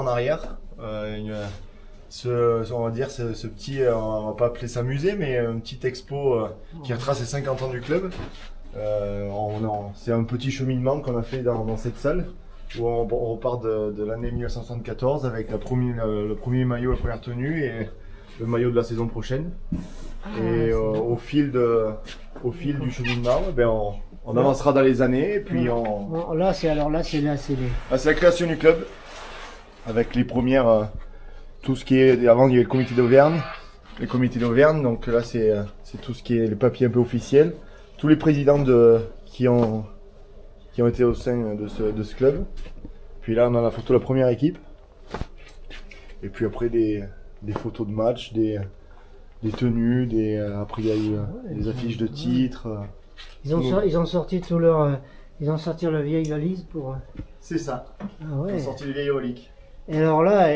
arrière. On va dire ce petit, on va pas appeler ça musée, mais un petit expo qui retrace les 50 ans du club. C'est un petit cheminement qu'on a fait dans cette salle où on repart de l'année 1974 avec le premier maillot, la première tenue et le maillot de la saison prochaine. Et au fil du cheminement, on avancera dans les années et puis c'est la création du club avec les premières, tout ce qui est, avant il y avait le comité d'Auvergne, donc là c'est tout ce qui est les papiers un peu officiels, tous les présidents qui ont été au sein de ce club. Puis là on a la photo de la première équipe et puis après des photos de match, des tenues, après il y a eu des affiches de titres. Ils ont sorti ils ont sorti leur vieille valise pour. C'est ça. Ah ouais. Ils ont sorti les vieilles reliques. Et alors là,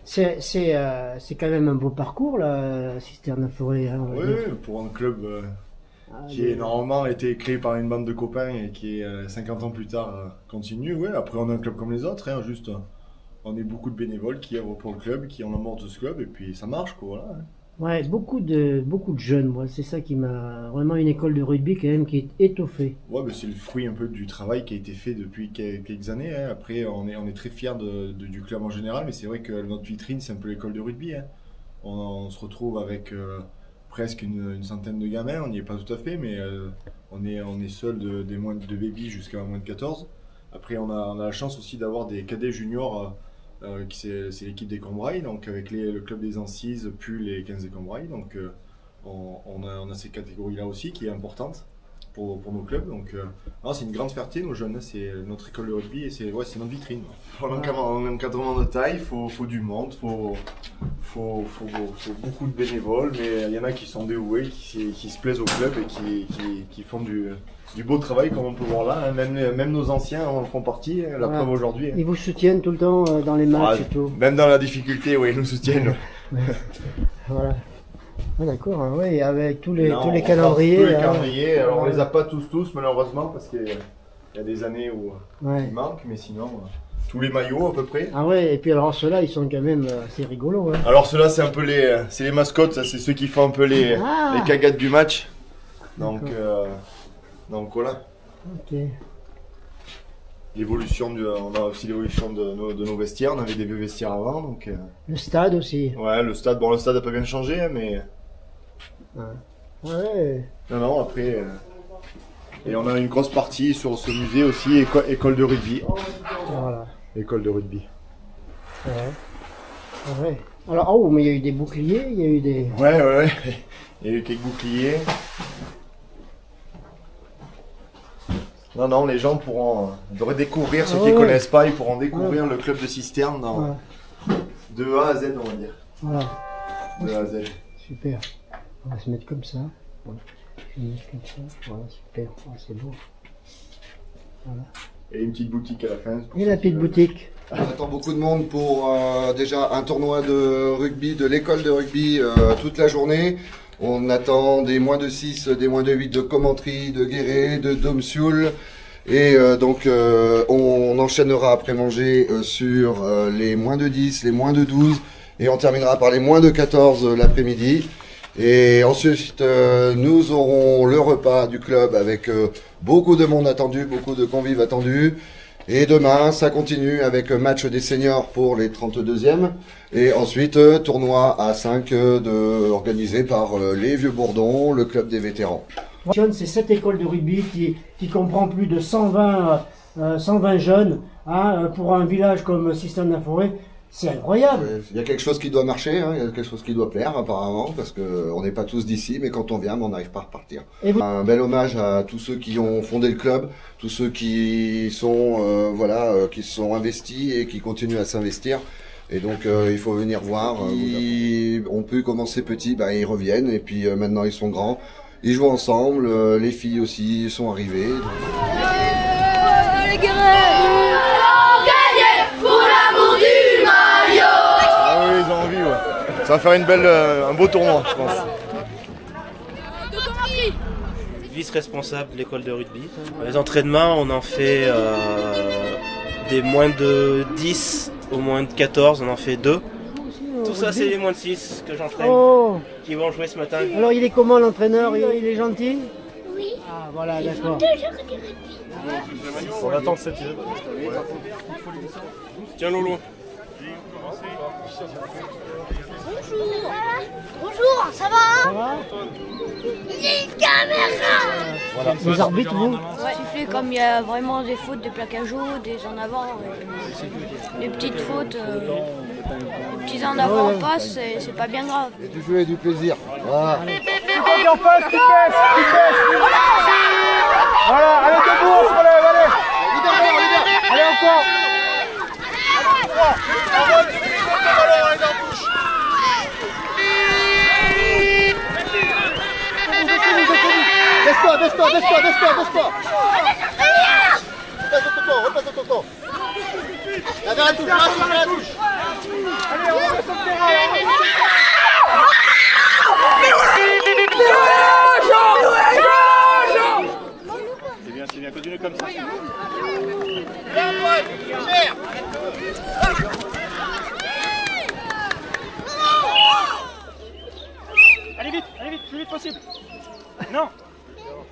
c'est quand même un beau parcours là, Cisterne Forêt. Hein, oui, pour un club qui est normalement été créé par une bande de copains et qui 50 ans plus tard continue. Ouais, après on est un club comme les autres, hein, juste on est beaucoup de bénévoles qui œuvrent pour le club, qui en amour de ce club et puis ça marche quoi. Voilà. Hein. Ouais, beaucoup de jeunes, moi, c'est ça qui m'a vraiment une école de rugby quand même qui est étoffée. Ouais, c'est le fruit un peu du travail qui a été fait depuis quelques années. Hein. Après, on est très fiers du club en général, mais c'est vrai que notre vitrine, c'est un peu l'école de rugby. Hein. On se retrouve avec presque une centaine de gamins, on n'y est pas tout à fait, mais on est seul des moins de baby jusqu'à moins de 14. Après, on a la chance aussi d'avoir des cadets juniors. C'est l'équipe des Combrailles, donc avec le club des Ancises, puis les 15 des Combrailles. Donc on a ces catégories-là aussi qui est importante pour nos clubs. Donc c'est une grande fierté, nos jeunes, c'est notre école de rugby et c'est notre vitrine. Pour l'encadrement de taille, il faut du monde, faut beaucoup de bénévoles, mais il y en a qui sont dévoués, qui se plaisent au club et qui font du beau travail comme on peut voir là, hein. Même nos anciens en font partie, la preuve aujourd'hui. Hein. Ils vous soutiennent tout le temps dans les matchs et tout. Même dans la difficulté, oui, ils nous soutiennent. Voilà. Ah, d'accord, hein, oui, avec tous les calendriers. Tous les calendriers, alors on les a pas tous malheureusement parce qu'il y a des années où il manque, mais sinon tous les maillots à peu près. Ah ouais, et puis alors ceux-là ils sont quand même assez rigolos. Hein. Alors ceux-là c'est un peu c'est les mascottes, c'est ceux qui font un peu les cagates du match. Donc voilà. Ok. On a aussi l'évolution de nos vestiaires. On avait des vieux vestiaires avant, donc. Le stade aussi. Ouais, le stade a pas bien changé, hein, mais. Ouais. Non, après. Et on a une grosse partie sur ce musée aussi, école de rugby. Voilà. École de rugby. Ouais. Alors, mais il y a eu des boucliers, il y a eu des. Ouais. Il y a eu quelques boucliers. Non, les gens devraient découvrir, ceux qui ne connaissent pas, ils pourront découvrir le club de Cisterne de A à Z, on va dire. Voilà. De A à Z. Super. On va se mettre comme ça. Voilà, super. C'est beau. Voilà. Et une petite boutique à la fin. Et la petite boutique. On attend beaucoup de monde pour déjà un tournoi de rugby, de l'école de rugby toute la journée. On attend des moins de 6, des moins de 8 de Commentry, de Guéret, de Domsioul. Et donc on enchaînera après manger sur les moins de 10, les moins de 12. Et on terminera par les moins de 14 l'après-midi. Et ensuite nous aurons le repas du club avec beaucoup de monde attendu, beaucoup de convives attendus. Et demain, ça continue avec match des seniors pour les 32e. Et ensuite, tournoi à 5 organisé par les Vieux Bourdons, le club des vétérans. C'est cette école de rugby qui comprend plus de 120 jeunes pour un village comme Cisterne Forêt. C'est incroyable. Il y a quelque chose qui doit marcher, hein, il y a quelque chose qui doit plaire apparemment, parce qu'on n'est pas tous d'ici, mais quand on vient, on n'arrive pas à repartir. Un bel hommage à tous ceux qui ont fondé le club, tous ceux qui sont qui se sont investis et qui continuent à s'investir. Et donc il faut venir voir. On peut commencer petit, ils reviennent, et puis maintenant ils sont grands. Ils jouent ensemble, les filles aussi sont arrivées. Les ils ont envie, ça va faire un beau tournoi, je pense. Vice-responsable de l'école de rugby. Les entraînements, on en fait des moins de 10 Au moins de 14, on en fait 2. Tout ça, c'est les moins de 6 que j'entraîne, qui vont jouer ce matin. Alors il est comment l'entraîneur? Il est gentil? Oui. Ah voilà, d'accord. On attend le 7e. Tiens Lolo. Bonjour. Bonjour, ça va? Ça va? Il y a une caméra. Les arbitres, vous? Siffler comme il y a vraiment des fautes de plaquage haut, des en avant, les petites fautes, les petits en avant en passe, c'est pas bien grave. Et du jeu et du plaisir. Voilà. En face, tu baisses. Voilà, allez debout, on se relève, allez. Allez encore. Baisse-toi. Baisse de ton temps. La vers la touche. Allez, on va sur le terrain. C'est bien, continue comme ça. Allez vite, plus vite possible. Non,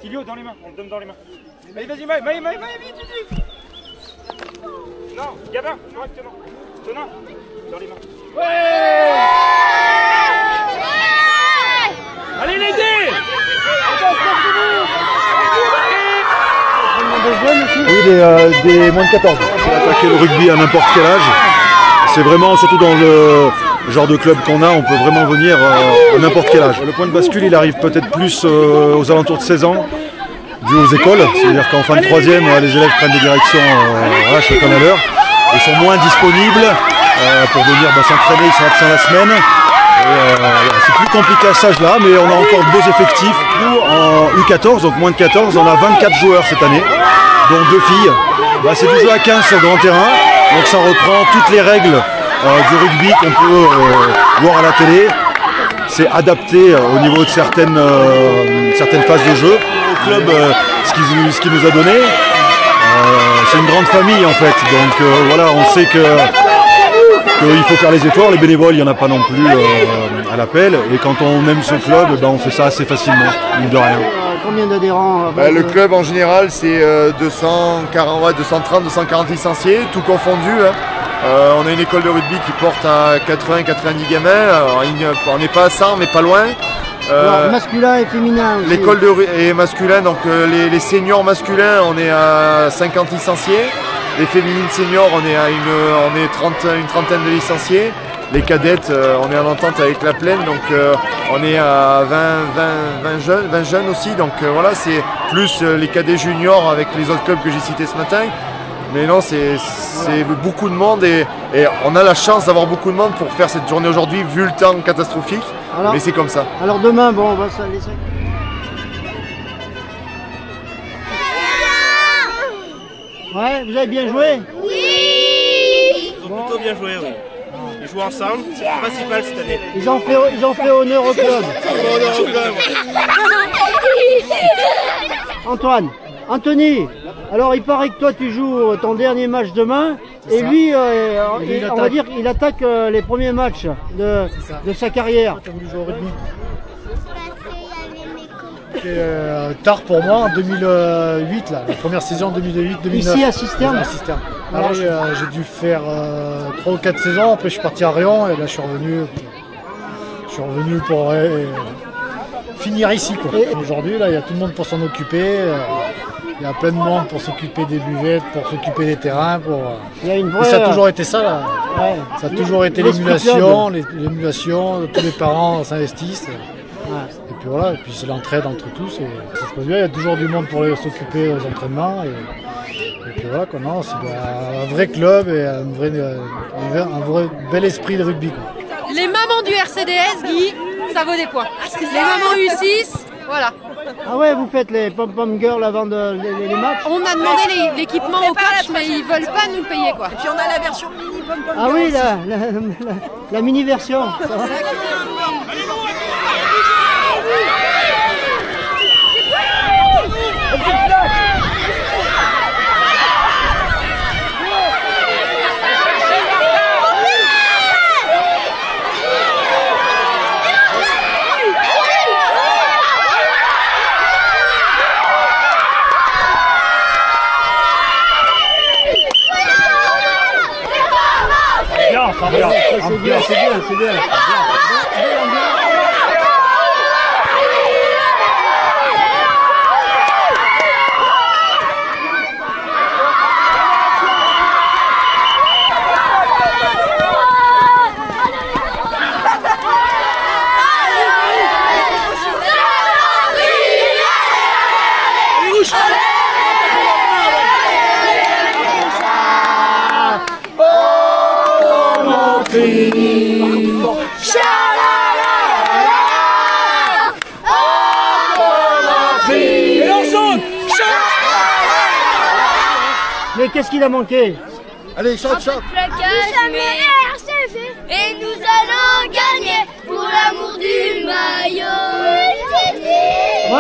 Tilio dans les mains, on le donne dans les mains. Allez, vas-y, Maï, vite. Non, Gabin, correctement. Tonin, dans les mains. Ouais. Allez, l'aider. Oui, des moins de 14. On peut attaquer le rugby à n'importe quel âge. C'est vraiment, surtout dans le genre de club qu'on a, on peut vraiment venir à n'importe quel âge. Le point de bascule, il arrive peut-être plus aux alentours de 16 ans, dû aux écoles. C'est-à-dire qu'en fin de 3e, les élèves prennent des directions chacun à l'heure. Ils sont moins disponibles pour venir s'entraîner, ils sont absents la semaine. C'est plus compliqué à cet âge-là, mais on a encore de beaux effectifs. Nous, en U14, donc moins de 14, on a 24 joueurs cette année, dont 2 filles. C'est du jeu à 15 sur grand terrain, donc ça reprend toutes les règles du rugby qu'on peut voir à la télé. C'est adapté au niveau de certaines phases de jeu. Au club, ce qu'il nous a donné, c'est une grande famille en fait, donc voilà, on sait qu'il faut faire les efforts, les bénévoles, il n'y en a pas non plus à l'appel, et quand on aime ce club, on fait ça assez facilement, mine de rien. Combien d'adhérents? Le club en général c'est 230, 240 licenciés, tout confondu. On a une école de rugby qui porte à 80-90 gamins, on n'est pas à 100 mais pas loin. Masculin et féminin aussi. L'école est masculin, donc les seniors masculins on est à 50 licenciés. Les féminines seniors, on est à une trentaine de licenciés. Les cadettes, on est en entente avec la Plaine, donc on est à 20 jeunes aussi. Donc voilà, c'est plus les cadets juniors avec les autres clubs que j'ai cités ce matin. Mais non, c'est beaucoup de monde et on a la chance d'avoir beaucoup de monde pour faire cette journée aujourd'hui, vu le temps catastrophique. Alors, mais c'est comme ça. Alors demain, on va se laisser. Ouais, vous avez bien joué? Oui. Ils ont plutôt bien joué, oui. Ils jouent ensemble, c'est le principal cette année. Ils ont fait honneur au club. Anthony, alors il paraît que toi tu joues ton dernier match demain et lui, on va dire qu'il attaque les premiers matchs de sa carrière. Tu as voulu jouer au rugby? Tard pour moi, en 2008, la première saison 2008-2009. Ici à Cisterne. À Cisterne. Après, j'ai dû faire 3 ou 4 saisons, après je suis parti à Rion et là je suis revenu pour finir ici. Aujourd'hui, il y a tout le monde pour s'en occuper. Il y a plein de monde pour s'occuper des buvettes, pour s'occuper des terrains. Et ça a toujours été ça là. Ouais. Ça a toujours été l'émulation, tous les parents s'investissent. Ouais. Et puis voilà, et puis c'est l'entraide entre tous et ça se passe bien, il y a toujours du monde pour s'occuper aux entraînements et puis voilà quoi, non, c'est un vrai club et un vrai bel esprit de rugby quoi. Les mamans du RCDS, Guy, ça vaut des points. Les mamans U6, voilà. Ah ouais, vous faites les pom-pom girls avant les matchs? On a demandé l'équipement au coach, mais ils veulent pas nous le payer quoi. Et puis on a la version mini pom-pom girls. Ah oui, la mini version. c'est bien, c'est bien. Mais qu'est-ce qu'il a manqué? Allez, chante, chante. Et nous allons gagner pour l'amour du maillot. Ouais.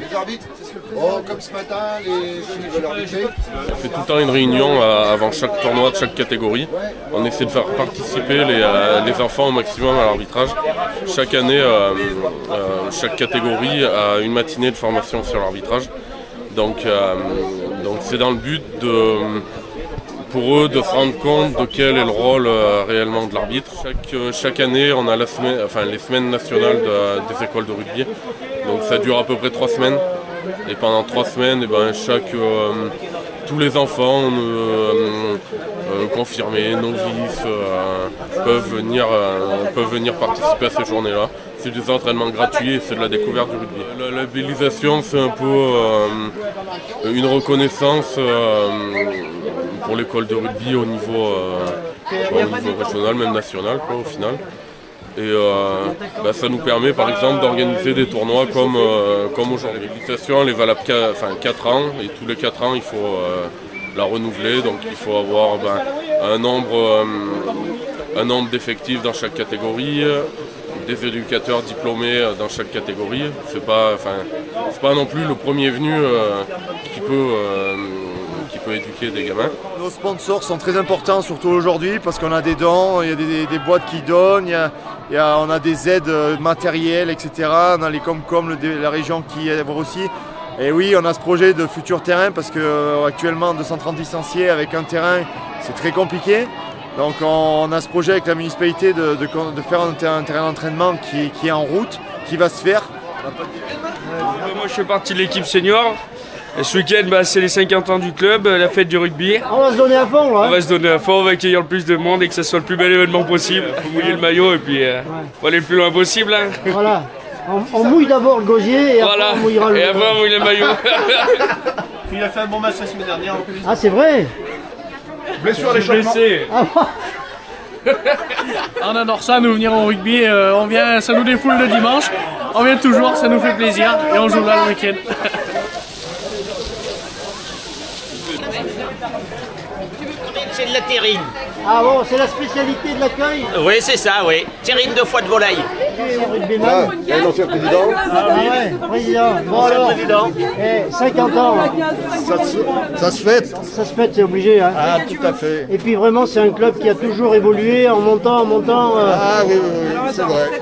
Les arbitres, oh, comme ce matin, les jeunes ils veulent arbitrer. On fait tout le temps une réunion avant chaque tournoi de chaque catégorie. On essaie de faire participer les enfants au maximum à l'arbitrage. Chaque année, chaque catégorie a une matinée de formation sur l'arbitrage. Donc c'est dans le but pour eux de se rendre compte de quel est le rôle réellement de l'arbitre. Chaque année, on a les semaines nationales des écoles de rugby. Donc ça dure à peu près 3 semaines. Et pendant 3 semaines, tous les enfants confirmés, novices, peuvent venir participer à ces journées-là. C'est des entraînements gratuits et c'est de la découverte du rugby. La labellisation, c'est un peu une reconnaissance pour l'école de rugby au niveau régional, même national quoi, au final. Et ça nous permet par exemple d'organiser des tournois comme aujourd'hui. La labellisation elle est valable 4 ans et tous les 4 ans il faut la renouveler, donc il faut avoir un nombre d'effectifs dans chaque catégorie, des éducateurs diplômés dans chaque catégorie. C'est pas non plus le premier venu qui peut éduquer des gamins. Nos sponsors sont très importants, surtout aujourd'hui, parce qu'on a des dons, il y a des boîtes qui donnent, on a des aides matérielles, etc. On a les Comcom, la région qui aide aussi. Et oui, on a ce projet de futur terrain, parce qu'actuellement, 230 licenciés avec un terrain, c'est très compliqué. Donc on a ce projet avec la municipalité de faire un terrain d'entraînement qui est en route, qui va se faire. Moi je fais partie de l'équipe senior. Et ce week-end c'est les 50 ans du club, la fête du rugby. On va se donner à fond là. On va se donner à fond, on va accueillir le plus de monde et que ce soit le plus bel événement possible. Il faut mouiller le maillot et puis faut aller le plus loin possible. Hein. Voilà. On mouille d'abord le gosier et après on mouillera le maillot. Et après on mouille le maillot. Il a fait un bon match la semaine dernière en plus. Ah c'est vrai. Blessure d'échauffement. On adore ça, nous venir au rugby, on vient, ça nous défoule le dimanche, on vient toujours, ça nous fait plaisir et on joue là le week-end. C'est de la terrine. Ah bon, c'est la spécialité de l'accueil? Oui, c'est ça, oui. Terrine de foie de volaille. L'ancien président. Ah ouais, président. Bon alors, 50 ans. Ça se fête. Ça se fête, c'est obligé. Hein. Ah, tout à fait. Et puis vraiment, c'est un club qui a toujours évolué en montant. Ah oui, c'est vrai.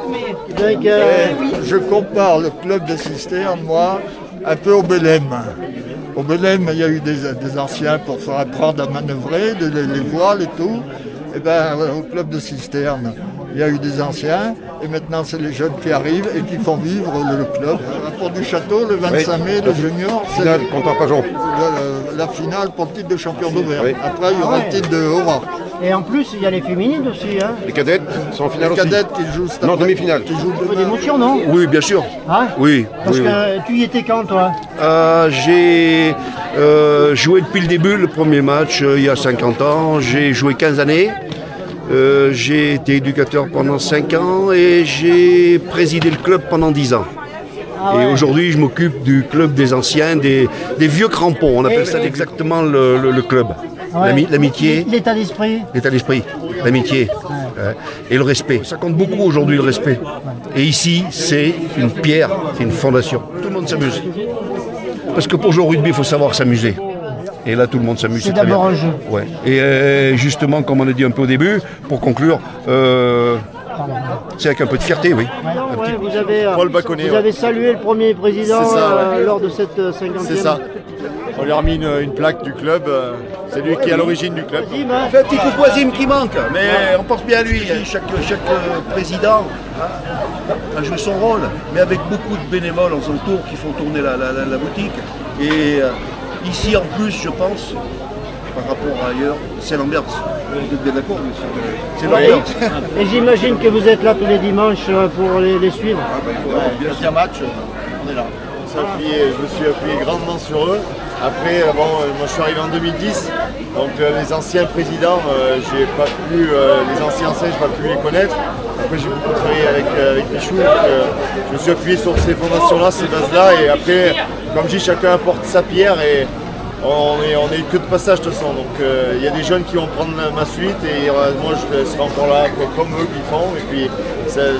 Donc, je compare le club de Cisterne, moi, un peu au Belém. Au Belém, il y a eu des anciens pour faire apprendre à manœuvrer, les voiles et tout. Et bien, au club de Cisterne, il y a eu des anciens, et maintenant c'est les jeunes qui arrivent et qui font vivre le club. Le rapport du château, le 25 mai, le junior, c'est la finale pour le titre de champion d'Auvergne. Oui. Après, il y aura le titre de Aura. Et en plus, il y a les féminines aussi. Hein. Les cadettes sont en finale aussi. Les cadettes qui jouent non, demi-finale. Un peu d'émotion, non? Oui, bien sûr. Hein? Oui. Parce que tu y étais quand, toi? J'ai joué depuis le début, le premier match, il y a 50 ans. J'ai joué 15 années. J'ai été éducateur pendant 5 ans et j'ai présidé le club pendant 10 ans. Ah ouais. Et aujourd'hui, je m'occupe du club des anciens, des vieux crampons. On appelle ça exactement le club. Ouais. L'amitié. L'état d'esprit. L'état d'esprit, l'amitié et le respect. Ça compte beaucoup aujourd'hui, le respect. Et ici, c'est une pierre, c'est une fondation. Tout le monde s'amuse. Parce que pour jouer au rugby, il faut savoir s'amuser. Et là, tout le monde s'amuse. C'est d'abord un jeu. Ouais. Et justement, comme on a dit un peu au début, pour conclure, C'est avec un peu de fierté, oui. Ouais, vous avez salué le premier président lors de cette 50e. C'est ça. On lui a remis une plaque du club. C'est lui qui est à l'origine du club. On fait un petit coucou à Zim qui manque, mais on pense bien à lui. Chaque président a joué son rôle, mais avec beaucoup de bénévoles en son tour qui font tourner la boutique. Et ici en plus, je pense, par rapport à ailleurs, c'est l'ambiance. Vous êtes bien d'accord, c'est l'ambiance. Et j'imagine que vous êtes là tous les dimanches pour les suivre. Bien match, on est là. Je me suis appuyé grandement sur eux. Après, moi je suis arrivé en 2010, donc les anciens présidents, j'ai pas pu, les anciens j'ai pas pu les connaître. Après j'ai beaucoup travaillé avec Michou, donc je me suis appuyé sur ces fondations-là, ces bases-là, et après, comme je dis, chacun apporte sa pierre et on est que de passage de toute façon. Donc il y a des jeunes qui vont prendre ma suite et moi je serai encore là comme eux qui font, et puis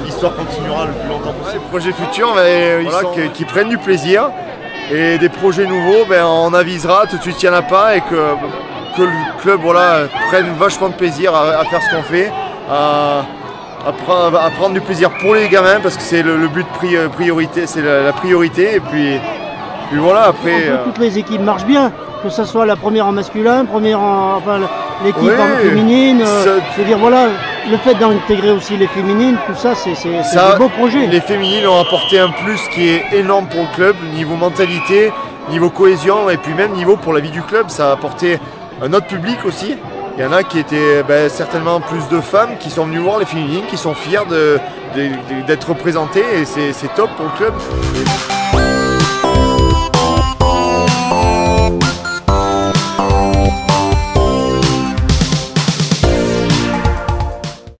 l'histoire continuera le plus longtemps possible. Les projets futurs, qui prennent du plaisir. Et des projets nouveaux, on avisera, tout de suite il n'y en a pas, et que le club prenne vachement de plaisir à faire ce qu'on fait, à prendre du plaisir pour les gamins, parce que c'est le but priorité, c'est la priorité, et puis voilà, après... Toutes les équipes marchent bien, que ce soit la première en masculin, l'équipe en féminine, c'est-à-dire voilà, le fait d'intégrer aussi les féminines, tout ça, c'est des beaux projets. Les féminines ont apporté un plus qui est énorme pour le club, niveau mentalité, niveau cohésion, et puis même niveau pour la vie du club. Ça a apporté un autre public aussi. Il y en a qui étaient certainement plus de femmes qui sont venues voir les féminines, qui sont fiers d'être représentées, et c'est top pour le club.